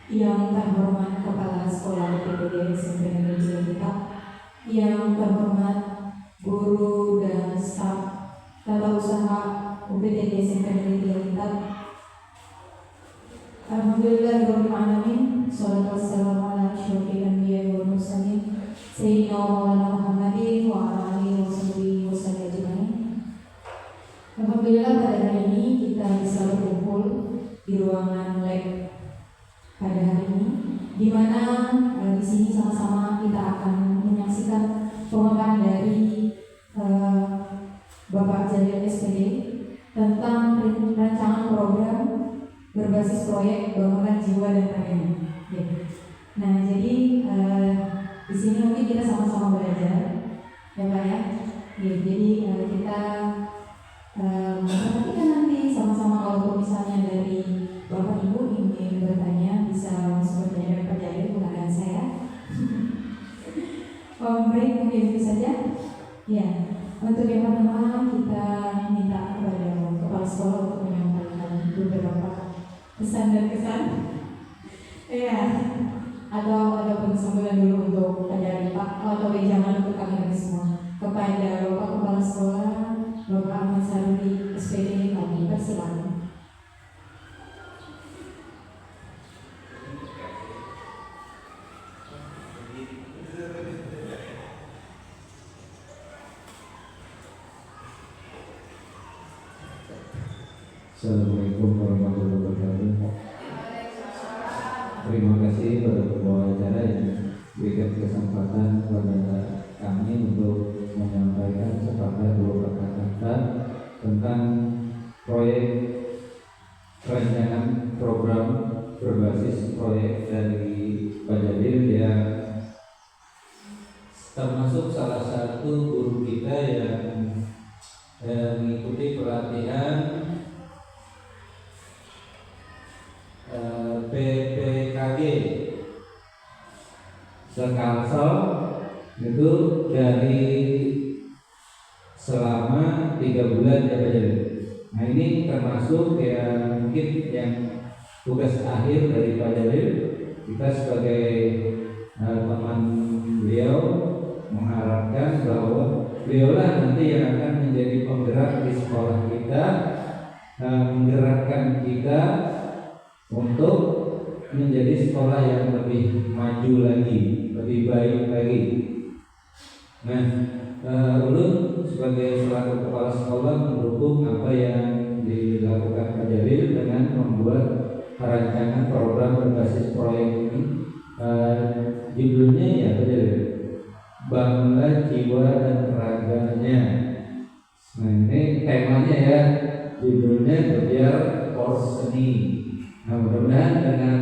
Yang terhormat Kepala Sekolah PPD SMP Negeri Cilacap, yang terhormat guru dan staf tata usaha UPTD SMP Negeri Cilacap. Alhamdulillahirabbil alamin, sholatu wassalamu ala asyrofil anbiya'i wal mursalin sayyidina Maulana Muhammadin wa ala alihi washabihi wasallam ajmain. Alhamdulillah pada hari ini kita bisa berkumpul di ruangan lab pada hari ini, di mana di sini sama-sama kita akan menyaksikan pemaparan dari Bapak Jalil SPD tentang rancangan program berbasis proyek bangunan jiwa dan raganya. Nah, jadi di sini mungkin kita sama-sama belajar, ya Pak ya. Jadi kita perhatikan nanti sama-sama, kalau misalnya dari Bapak Ibu ingin bertanya bisa langsung bertanya dengan Pak Jalil, bukan saya. Baik, mungkin itu saja. Ya, untuk yang pertama kita minta kepada Kepala Sekolah untuk menyampaikan beberapa pesan dan kesan. Ya, atau ada pensambutan dulu untuk Pak Jalil, Pak, atau jangan untuk kami semua. Kepada Bapak Kepala Sekolah, Bapak Ahmad Sarudi SPD, kami persilakan. Assalamualaikum warahmatullahi wabarakatuh. Terima kasih kepada pembawa acara yang berikan kesempatan kepada kami untuk menyampaikan sepatah dua kata tentang proyek rancangan program berbasis proyek dari Pak Jalil yang termasuk salah satu guru kita yang mengikuti pelatihan PPKG Sekalsel itu dari selama 3 bulan ya Pak Jalil. Nah, ini termasuk ya mungkin yang tugas akhir dari Pak Jalil. Kita sebagai teman beliau mengharapkan bahwa beliaulah nanti yang akan menjadi penggerak di sekolah kita, menggerakkan kita untuk menjadi sekolah yang lebih maju lagi, lebih baik lagi. Nah, ulun sebagai selaku kepala sekolah mendukung apa yang dilakukan Pak Jalil dengan membuat rancangan program berbasis proyek ini. Judulnya ya Pak Jalil, Bangunlah Jiwa dan Raganya. Nah, ini temanya ya, judulnya Biar Porseni. Nah, mudah-mudahan dengan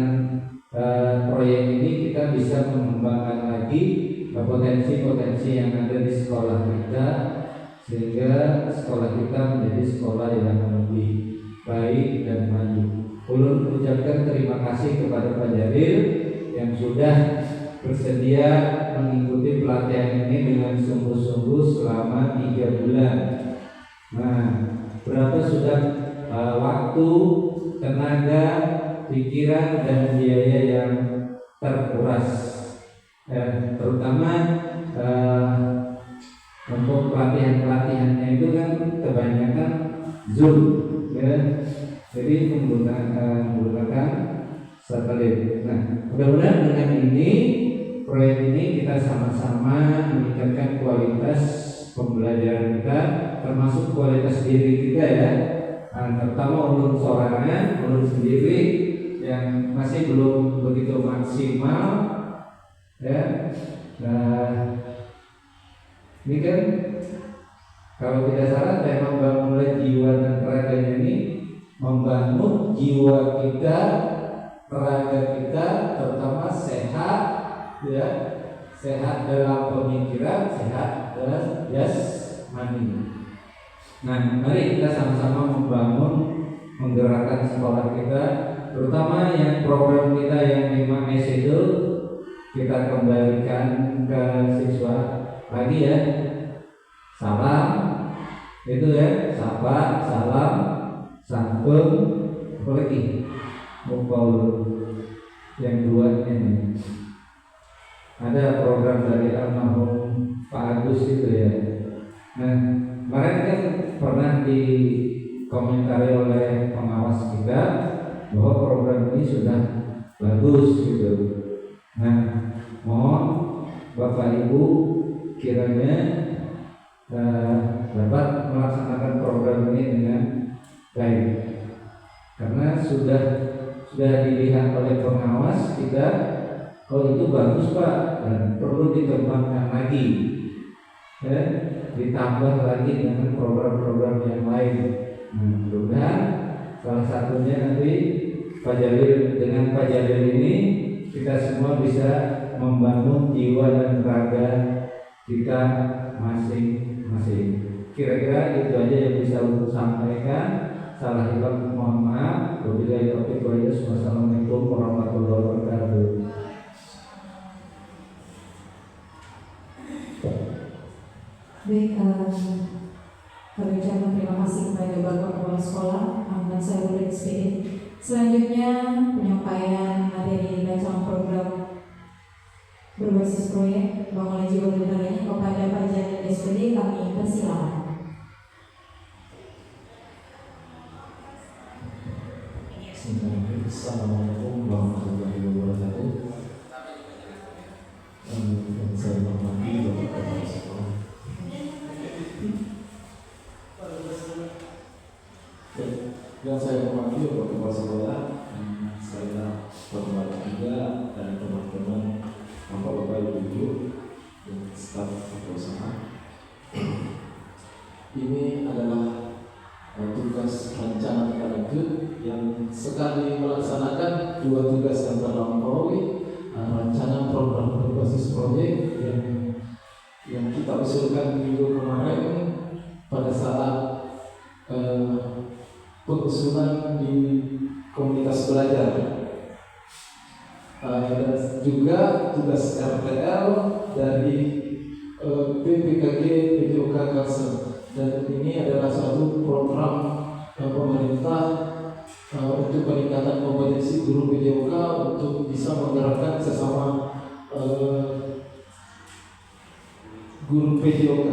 proyek ini kita bisa mengembangkan lagi potensi-potensi yang ada di sekolah kita, sehingga sekolah kita menjadi sekolah yang lebih baik dan maju. Ulun ucapkan terima kasih kepada Pak Jalil yang sudah bersedia mengikuti pelatihan ini dengan sungguh-sungguh selama 3 bulan. Nah, berapa sudah waktu, tenaga, pikiran dan biaya yang terkuras, terutama untuk pelatihannya itu kan kebanyakan Zoom, ya. Jadi menggunakan satelit. Nah, mudah-mudahan dengan ini proyek ini kita sama-sama meningkatkan kualitas pembelajaran kita, termasuk kualitas diri kita ya. Terutama ulun sorangan, ulun sendiri yang masih belum begitu maksimal ya. Nah, ini kan kalau tidak salah tema Bangunlah Jiwa dan Raganya ini membangun jiwa kita, raga kita terutama sehat ya, sehat dalam pemikiran, sehat dalam jasmani. Nah, mari kita sama-sama membangun, menggerakkan sekolah kita, terutama yang program kita yang 5S itu kita kembalikan ke siswa lagi ya. Salam, itu ya, sapa, salam, santun, apa lagi? Mukul. yang duanya nih. Ada program dari almarhum Pak Agus itu ya. Nah, kemarin kan pernah dikomentari oleh pengawas kita bahwa program ini sudah bagus gitu. Nah, mohon Bapak Ibu kiranya dapat melaksanakan program ini dengan baik, karena sudah dilihat oleh pengawas kita, oh itu bagus Pak dan perlu dikembangkan lagi, ya, ditambah lagi dengan program-program yang lain. Mudah-mudahan salah satunya nanti dengan Pak Jalil ini kita semua bisa membangun jiwa dan raga kita masing-masing. Kira-kira itu aja yang bisa untuk sampaikan. Salah hilaf mohon maaf. Wabillahi taufiq wal hidayah. Wassalamualaikum warahmatullahi wabarakatuh. Baik, kami ucapkan terima kasih kepada Bapak Kepala Sekolah Ahmad Saiful SPD. Selanjutnya penyampaian materi rancangan program berbasis proyek bangunan jiwa dan raganya kepada Pak Jalil SPD, kami persilakan. Assalamualaikum warahmatullahi wabarakatuh. Dan saya hormati Bapak Kepala Sekolah. Dan saya hormati Bapak Kepala Sekolah. Saya hormati juga dan teman-teman Bapak-bapak, Ibu-ibu dan staf usaha. Ini adalah tugas rancangan lanjut yang sekali melaksanakan dua tugas yang terlampaui, rancangan program berbasis proyek yang kita usulkan minggu kemarin pada saat pengusulan di komunitas belajar, dan juga tugas RTL dari PPKG PJOK Kalsel. Dan ini adalah suatu program pemerintah untuk peningkatan kompetensi guru PJOK untuk bisa menggerakkan sesama guru PJOK.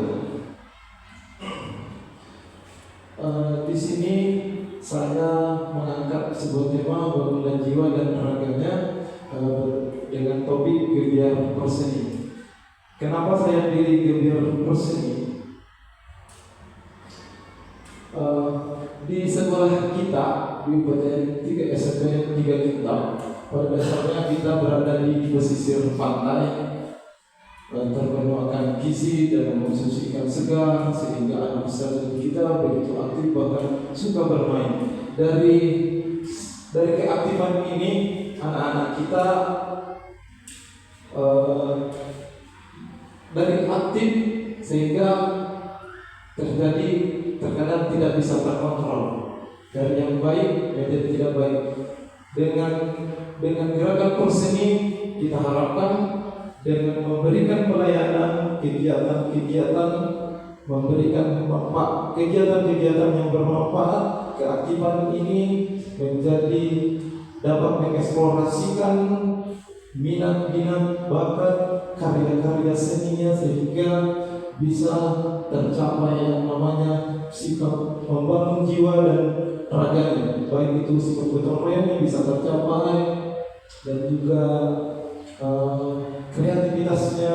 Di sini saya mengangkat sebuah tema bangunan jiwa dan raganya dengan topik gebiar berseni. Kenapa saya pilih gebiar berseni? Di sekolah kita di UPTN 3 SMP 3 Kintam, pada dasarnya kita berada di pesisir pantai, terpenuh akan gizi dan mengkonsumsi ikan segar, sehingga anak besar kita begitu aktif bahkan suka bermain. Dari keaktifan ini anak-anak kita dari aktif sehingga terkadang tidak bisa terkontrol, dari yang baik menjadi tidak baik. Dengan gerakan perseni kita harapkan dengan memberikan pelayanan kegiatan-kegiatan, memberikan manfaat, kegiatan-kegiatan yang bermanfaat, keaktifan ini menjadi dapat mengeksplorasikan minat-minat, bakat, karya-karya seninya, sehingga bisa tercapai yang namanya sifat membangun jiwa dan raganya, baik itu sifat gotong royongnya bisa tercapai dan juga kreativitasnya.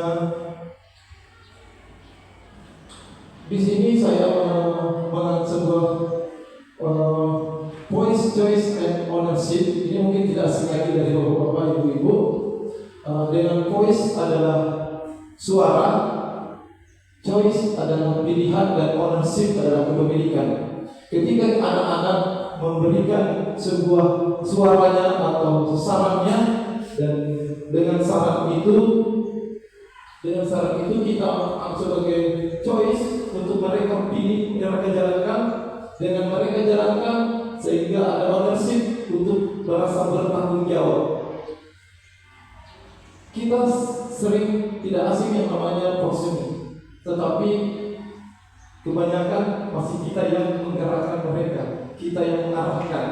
Di sini saya mengangkat sebuah voice, choice, and ownership. Ini mungkin tidak asing lagi dari bapak-bapak, ibu-ibu. Dengan voice adalah suara, choice adalah pilihan, dan ownership adalah kepemilikan. Ketika anak-anak memberikan sebuah suaranya atau sarannya, dan dengan saran itu kita anggap sebagai choice untuk mereka pilih, mereka jalankan, dengan mereka jalankan sehingga ada ownership untuk merasa bertanggung jawab. Kita sering tidak asing yang namanya portioning, tetapi kebanyakan masih kita yang menggerakkan mereka, kita yang mengarahkan.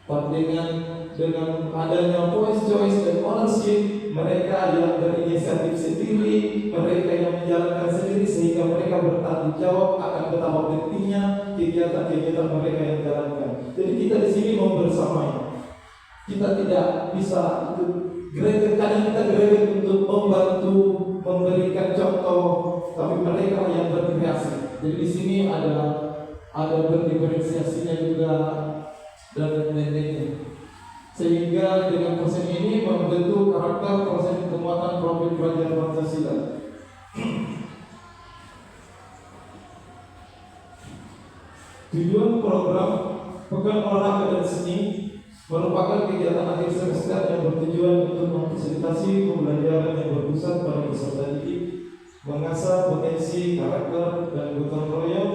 dengan adanya voice choice dan ownership, mereka yang berinisiatif sendiri, mereka yang menjalankan sendiri, sehingga mereka bertanggung jawab akan betapa pentingnya kegiatan-kegiatan mereka yang jalankan. Jadi kita di sini membersamai. Kita tidak bisa itu greget, kadang kita greget untuk membantu memberikan contoh, tapi mereka yang berkreasi. Jadi di sini ada berdiferensiasinya juga dan lain-lainnya. Sehingga dengan proses ini membentuk karakter proses penguatan profil pelajar Pancasila. Tujuan program Pekan Olahraga dan Seni merupakan kegiatan akhir semester yang bertujuan untuk memfasilitasi pembelajaran yang berpusat pada peserta didik, mengasah potensi karakter dan gotong royong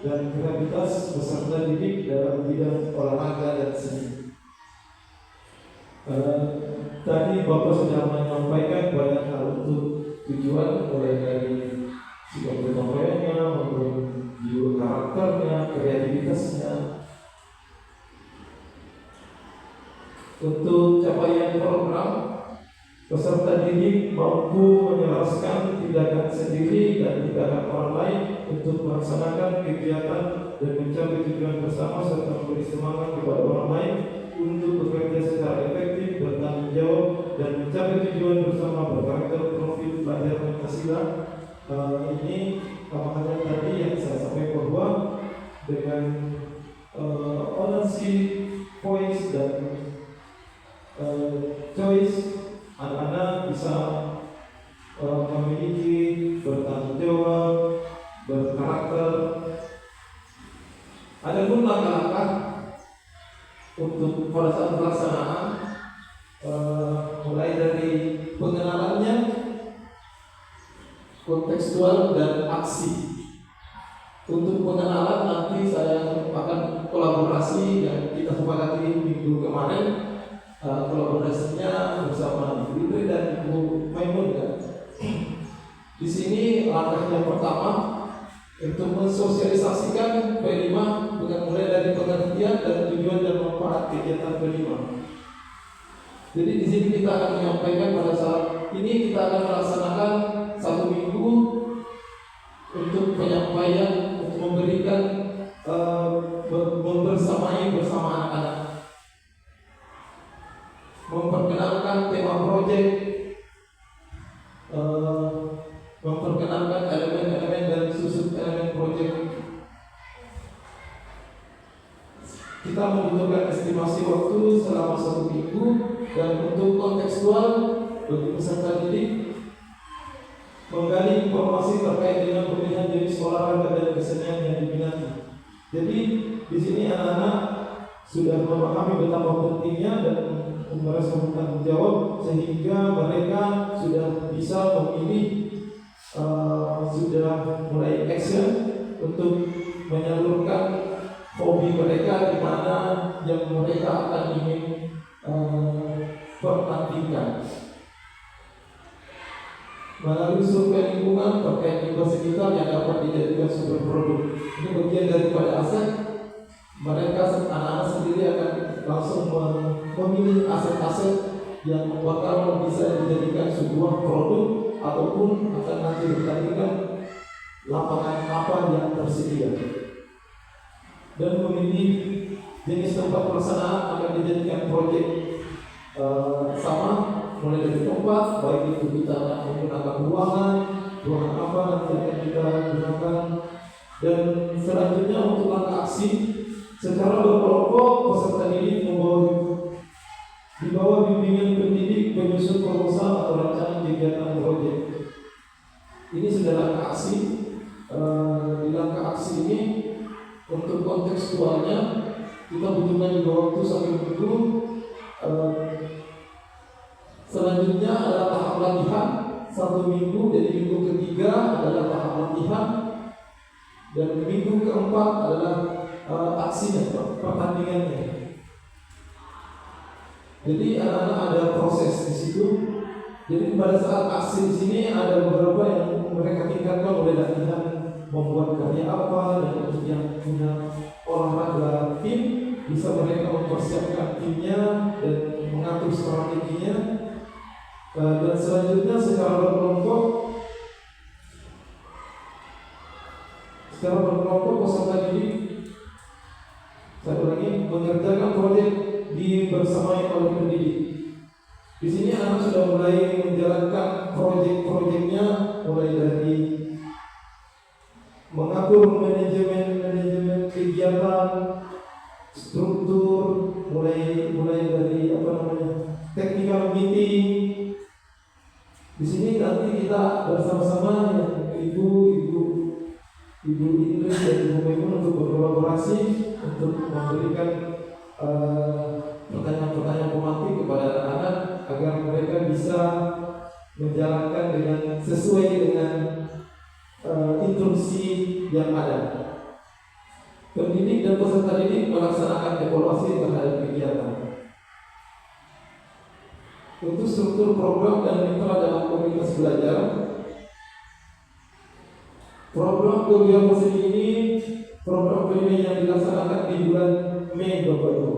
dan kreativitas peserta didik dalam bidang olahraga dan seni. Tadi Bapak sudah menyampaikan banyak hal untuk tujuan, mulai dari sikap gotong royongnya, maupun jiwa karakternya, kreativitasnya. Untuk capaian program, peserta didik mampu menyelaraskan tindakan sendiri dan tindakan orang lain untuk melaksanakan kegiatan dan mencapai tujuan bersama, serta memberi semangat kepada orang lain untuk bekerja secara efektif, bertanggung jawab, dan mencapai tujuan bersama berkarakter profil pelajar Pancasila. Ini makanya tadi yang saya sampaikan bahwa dengan ownership, voice, dan choice, anak-anak bisa memiliki bertanggung jawab, berkarakter. Adapun langkah-langkah untuk pada saat pelaksanaan, mulai dari pengenalannya, kontekstual, dan aksi. Untuk pengenalan nanti saya akan kolaborasi yang kita sepakati minggu kemarin, kolaborasinya bersama Ibu Idri dan Ibu Maimun ya. Di sini langkah yang pertama untuk mensosialisasikan P5 dengan mulai dari pengertian dan tujuan dan manfaat kegiatan P5. Jadi di sini kita akan menyampaikan pada saat ini kita akan melaksanakan 1 minggu untuk penyampaian, untuk memberikan membersamai bersama anak-anak, memperkenalkan tema proyek, memperkenalkan elemen-elemen dan susun elemen proyek. Kita membutuhkan estimasi waktu selama 1 minggu, dan untuk kontekstual bagi peserta didik, menggali informasi terkait dengan pemilihan jenis olahraga dan kesenian yang diminati. Jadi di sini anak-anak sudah memahami betapa pentingnya dan merasa bertanggung jawab, sehingga mereka sudah bisa memilih, sudah mulai action untuk menyalurkan hobi mereka di mana yang mereka akan ingin pertandingkan. Melalui survei lingkungan terkait limbah sekitar yang dapat dijadikan sumber produk. Ini bagian daripada aset. Mereka anak-anak sendiri akan langsung memilih aset-aset yang bakal bisa dijadikan sebuah produk ataupun akan nanti ditandingkan lapangan apa yang tersedia. Dan memilih jenis tempat pelaksanaan akan dijadikan proyek sama, mulai dari tempat, baik itu kita menggunakan ruangan apa nanti akan kita gunakan. Dan selanjutnya untuk langkah aksi, secara berkelompok peserta didik di bawah bimbingan pendidik penyusun proposal atau rancangan kegiatan proyek. Ini sudah langkah aksi. Di langkah aksi ini untuk kontekstualnya kita butuhkan juga waktu 1 minggu. Selanjutnya adalah tahap latihan 1 minggu, jadi minggu ketiga adalah tahap latihan, dan minggu keempat adalah aksinya, pertandingannya. Jadi anak-anak ada proses di situ. Jadi pada saat aksi di sini ada beberapa yang mereka tingkatkan, mulai latihan membuat karya apa, dan untuk yang punya olahraga tim bisa mereka mempersiapkan timnya dan mengatur strateginya. Dan selanjutnya secara berkelompok peserta didik, saya ulangi, mengerjakan proyek bersamai oleh pendidik. Di sini anak sudah mulai menjalankan proyek-proyeknya, mulai dari mengatur manajemen kegiatan, struktur, mulai dari technical meeting. Di sini nanti kita bersama-sama ibu Indri dan ibu Maimun untuk berkolaborasi untuk memberikan pertanyaan-pertanyaan pemantik kepada anak-anak agar mereka bisa menjalankan dengan sesuai dengan instruksi yang ada. Pendidik dan peserta didik melaksanakan evaluasi terhadap kegiatan. Untuk struktur program dan mitra dalam komunitas belajar, program kegiatan posisi ini program kelima yang dilaksanakan di bulan Mei, Bapak Ibu.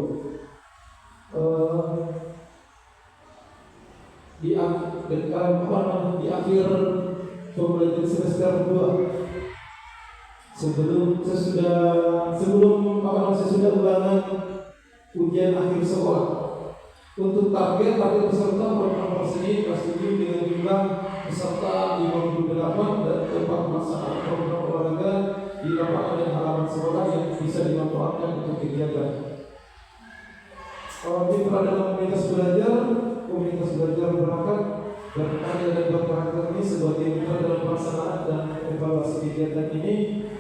Di akhir pembelajaran semester 2 sebelum ulangan ujian akhir sekolah. Untuk target peserta program ini kelas 7 dengan jumlah peserta 58 dan tempat pelaksanaan program olahraga di lapangan dan halaman sekolah yang bisa dimanfaatkan untuk kegiatan. Mitra dalam komunitas belajar berangkat berkarya dan berkarakter ini sebagai mitra dalam pelaksanaan dan evaluasi kegiatan ini.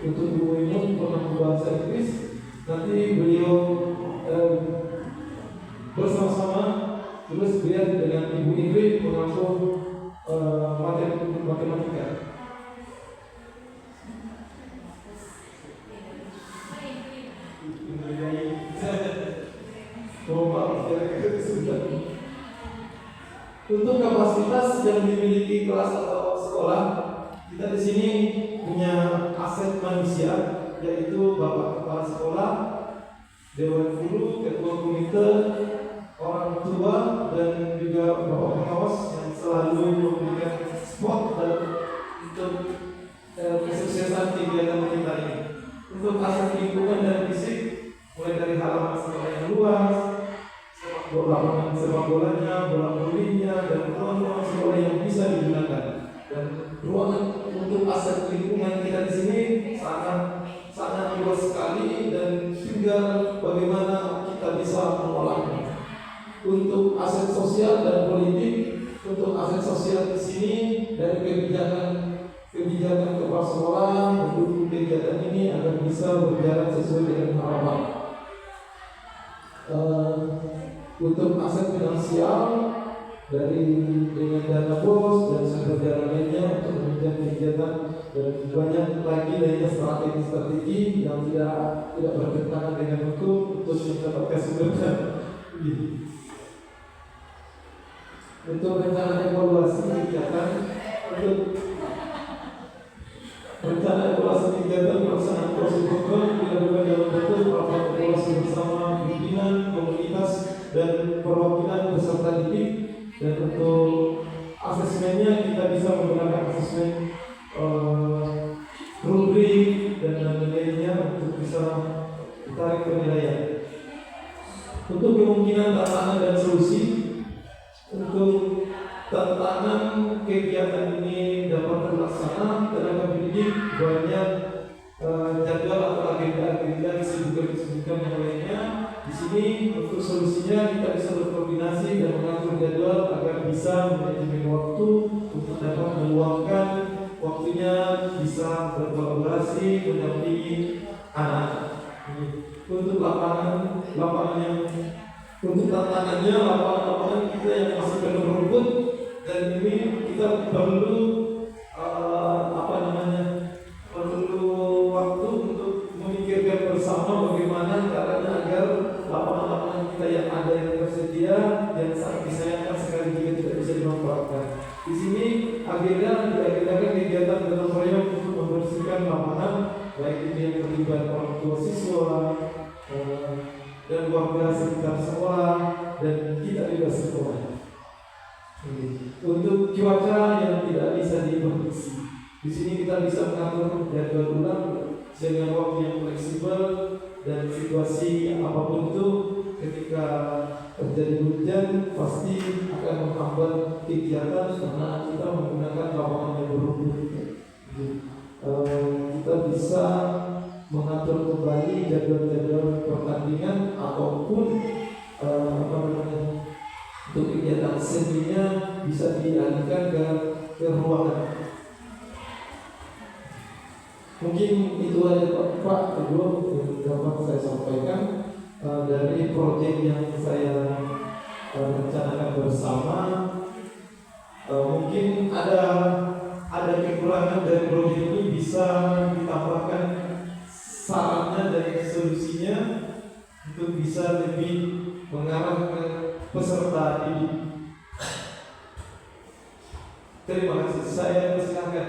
Untuk Ibu Maimun pernah bahasa Inggris, nanti beliau bersama-sama terus beliau dengan Ibu Indri mengatur matematika. Untuk kapasitas yang dimiliki kelas atau sekolah, kita di sini punya aset manusia, yaitu Bapak Kepala Sekolah, Dewan Guru, Ketua Komite, orang tua, dan juga Bapak Pengawas yang selalu memberikan support dan untuk kesuksesan kegiatan kita ini. Untuk aset lingkungan dan fisik, mulai dari halaman sekolah yang luas, lapangan sepak bolanya, bola volinya, dan ruang-ruang sekolah yang bisa digunakan. Dan ruangan untuk aset lingkungan kita di sini sangat luas sekali, dan juga bagaimana kita bisa mengolahnya. Untuk aset sosial dan politik, untuk aset sosial di sini dari kebijakan kepala sekolah mendukung kegiatan ini agar bisa berjalan sesuai dengan harapan. Untuk aset finansial dengan dana bos dan sumber dana lainnya untuk menunjang kegiatan, dan banyak lagi lainnya strategi yang tidak bertentangan dengan hukum untuk mendapatkan sumber dana. Untuk rencana evaluasi kegiatan, pelaksanaan prosedur dilakukan dalam bentuk rapat evaluasi bersama pimpinan komunitas dan perwakilan peserta didik. Dan untuk asesmennya kita bisa menggunakan asesmen rubrik dan lain-lainnya untuk bisa ditarik penilaian. Untuk kemungkinan tantangan dan solusi, untuk tantangan kegiatan ini dapat terlaksana, tenaga pendidik banyak jadwal atau agenda kesibukan yang lainnya. Di sini untuk solusinya kita bisa berkoordinasi dan mengatur jadwal agar bisa manajemen waktu untuk dapat meluangkan waktunya, bisa berkolaborasi mendampingi anak. Untuk untuk lapangan kita yang masih penuh rumput, dan ini kita perlu waktu untuk memikirkan bersama bagaimana caranya agar lapangan-lapangan kita yang ada yang tersedia yang sangat disayangkan sekali jika tidak bisa dimanfaatkan. Di sini diagendakan kegiatan dalam proyek untuk membersihkan lapangan, baik itu yang terlibat orang tua siswa, dan warga sekitar sekolah dan kita juga sekolah. Untuk cuaca yang tidak bisa diprediksi, di sini kita bisa mengatur jadwal ulang dengan waktu yang fleksibel dan situasi apapun itu. Ketika terjadi hujan pasti akan menghambat kegiatan karena kita menggunakan lapangan yang berlumpur. Kita bisa mengatur kembali jadwal-jadwal pertandingan ataupun untuk kegiatan seninya bisa dialihkan ke ruangan. Mungkin itu aja Pak Kedua yang dapat saya sampaikan dari proyek yang saya rencanakan bersama. Mungkin ada kekurangan dari proyek ini, bisa ditambahkan sarannya dan solusinya untuk bisa lebih mengarah ke peserta didik. Terima kasih. Saya persilakan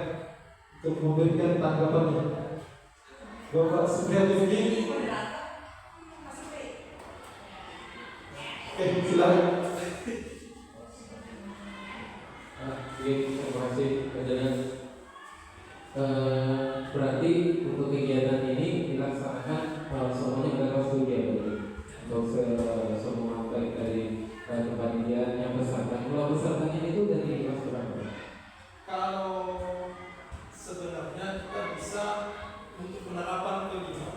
untuk memberikan tanggapannya. Bapak Supriyadi, silakan. Terima kasih Pak. Berarti untuk kegiatan ini dilaksanakan semuanya pada kelas 7 ya, untuk semua baik dari kepanitiaan yang peserta. Kalau pesertanya itu dari kelas berapa? Kalau sebenarnya kita bisa untuk penerapan kelima.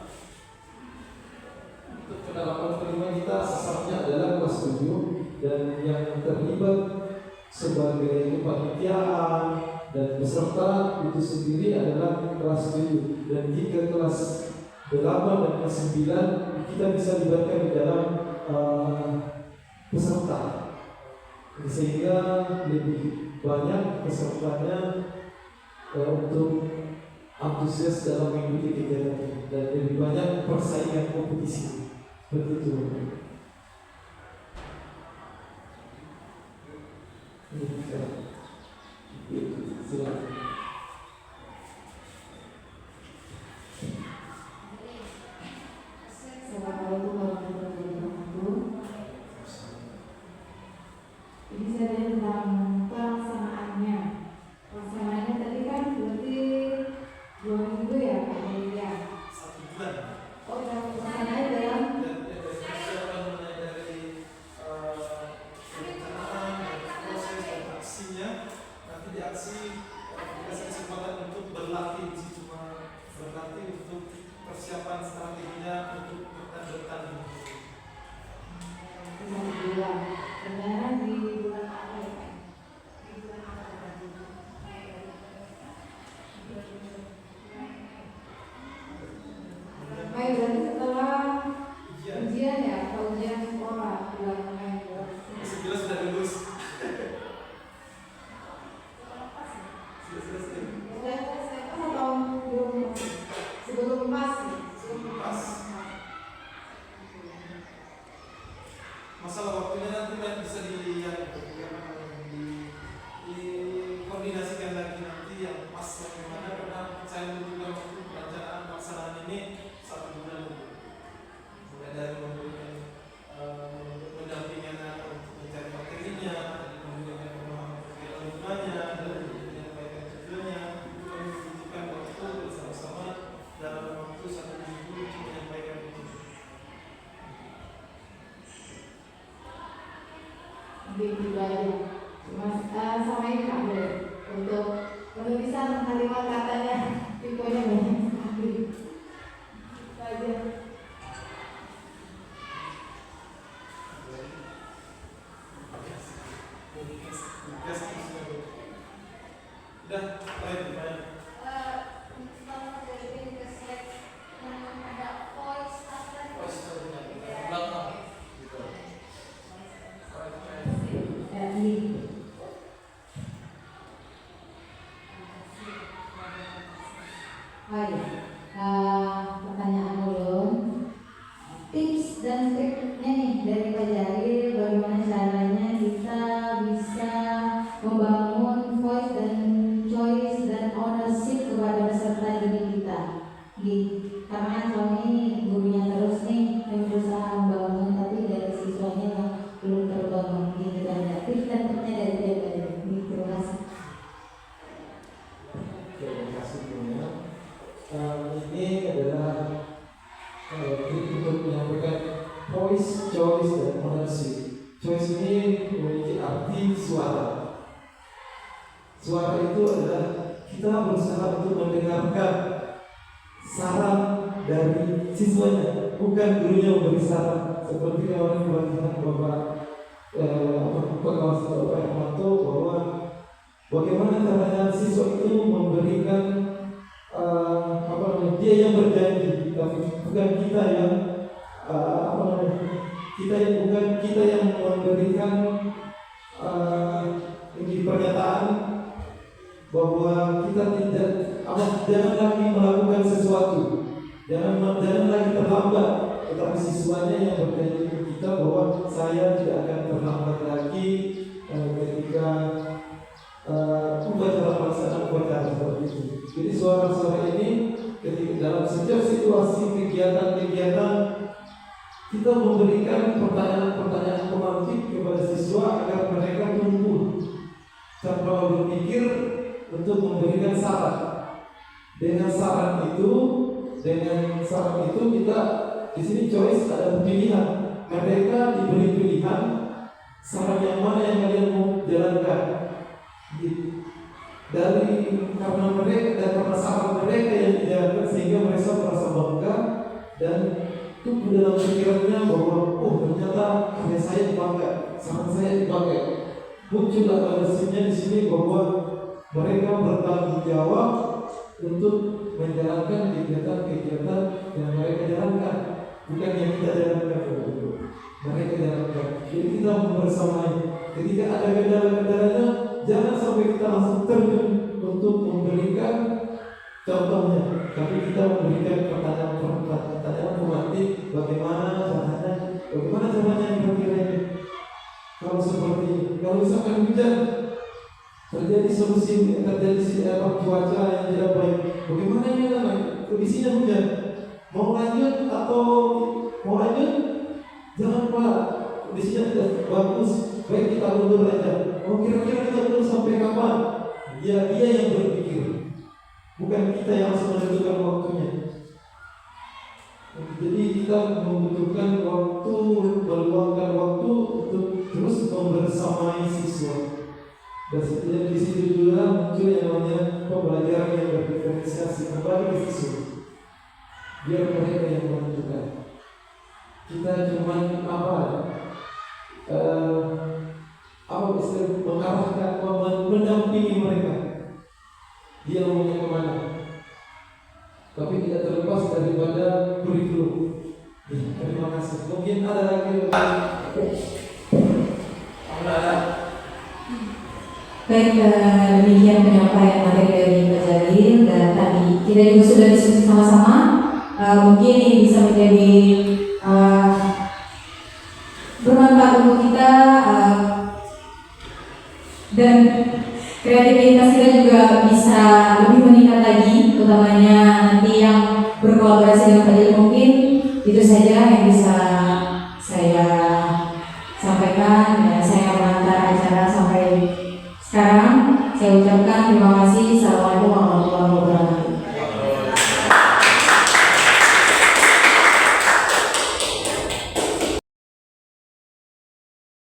Untuk penerapan kelima kita sasarannya adalah kelas 7 dan yang terlibat sebagai kepanitiaan dan peserta itu sendiri adalah kelas 7. Dan jika kelas 8 dan kelas 9 kita bisa libatkan di dalam peserta, sehingga lebih banyak pesertanya untuk antusias dalam mengikuti kegiatan ini dan lebih banyak persaingan kompetisi. Seperti itu. Silakan. Assalamualaikum warahmatullahi wabarakatuh. Ini saya tentang pelaksanaannya. Pelaksanaannya tadi kan berarti 2 minggu ya Pak ya? 1 bulan. Oh ya, pelaksanaannya dalam nanti di aksi dikasih kesempatan untuk berlatih, cuma berlatih untuk persiapan strateginya untuk bertanding. bulan. Sebenarnya di bulan apa ya Pak? Di bulan apa tadi? Mei berarti setelah ujian ya, atau ujian sekolah bulan Mei. Sejelas sudah lulus. Sebelum pas. Masalah waktunya nanti bisa dikoordinasikan lagi nanti yang pas bagaimana, karena saya membutuhkan waktu perencanaan pelaksanaan ini 1 bulan dulu. Mulai dari memberikan pendampingan untuk mencari materinya, memberikan pemahaman keilmuannya, dan menyampaikan tujuannya. Kami membutuhkan waktu bersama-sama dalam waktu 1 minggu untuk menyampaikan itu. Begitu aja. Mas, sama ini ambil untuk penulisan kalimat katanya tipenya banyak sekali. Itu aja. Udah, baik. Baik. choice ini memiliki arti suara. Suara itu adalah kita berusaha untuk mendengarkan saran dari siswanya, bukan gurunya memberi saran. Seperti yang dibagikan Bapak Bapak Hermanto, bahwa bagaimana caranya siswa itu memberikan dia yang berjanji, tapi bukan kita yang bukan kita yang memberikan pernyataan bahwa kita jangan lagi melakukan sesuatu, jangan lagi terlambat. Tetapi siswanya yang berjanji ke kita bahwa saya tidak akan terlambat lagi ketika pelaksanaan upacara seperti itu. Jadi suara-suara ini ketika dalam setiap situasi kegiatan-kegiatan kita memberikan pertanyaan-pertanyaan pemantik kepada siswa agar mereka tumbuh tanpa berpikir untuk memberikan saran. Dengan saran itu kita di sini choice, ada pilihan. Mereka diberi pilihan saran yang mana yang kalian mau jalankan. Karena saran mereka yang dijalankan sehingga mereka merasa bangga dan tumbuh dalam pikirannya bahwa ternyata karya saya dipakai, saran saya dipakai. Muncullah prinsipnya di sini bahwa mereka bertanggung jawab untuk menjalankan kegiatan-kegiatan yang mereka jalankan, bukan yang kita jalankan. Mereka jalankan. Jadi kita membersamai. Ketika ada kendala-kendalanya, jangan sampai kita langsung terjun untuk memberikan contohnya, tapi kita memberikan pertanyaan pemantik, bagaimana caranya kira-kira ini. Kalau seperti ini, kalau misalkan hujan, terjadi cuaca yang tidak baik, bagaimana ini kondisinya hujan? Mau lanjut? Jangan Pak, kondisinya tidak bagus, baik kita mundur aja. Kira-kira kita mundur sampai kapan? Dia yang berpikir, bukan kita yang harus menentukan waktunya. Jadi kita membutuhkan waktu, meluangkan waktu untuk terus membersamai siswa. Dan di situ juga muncul yang namanya pembelajaran yang berdiferensiasi kembali ke siswa. Biar mereka yang menentukan. Kita cuma mengarahkan, mendampingi mereka. Dia maunya kemana? Tapi tidak terlepas daripada kurikulum. Terima kasih. Mungkin ada lagi. Baik, demikian penyampaian materi dari Pak Jalil, dan tadi kita juga sudah diskusi sama-sama. Mungkin ini bisa menjadi bermanfaat untuk kita, dan kreativitas kita juga bisa lebih meningkat lagi, utamanya nanti yang berkolaborasi dengan Pak Jalil. Mungkin itu saja yang bisa saya sampaikan, dan saya mengantar acara sampai sekarang. Saya ucapkan terima kasih. Assalamualaikum warahmatullahi wabarakatuh.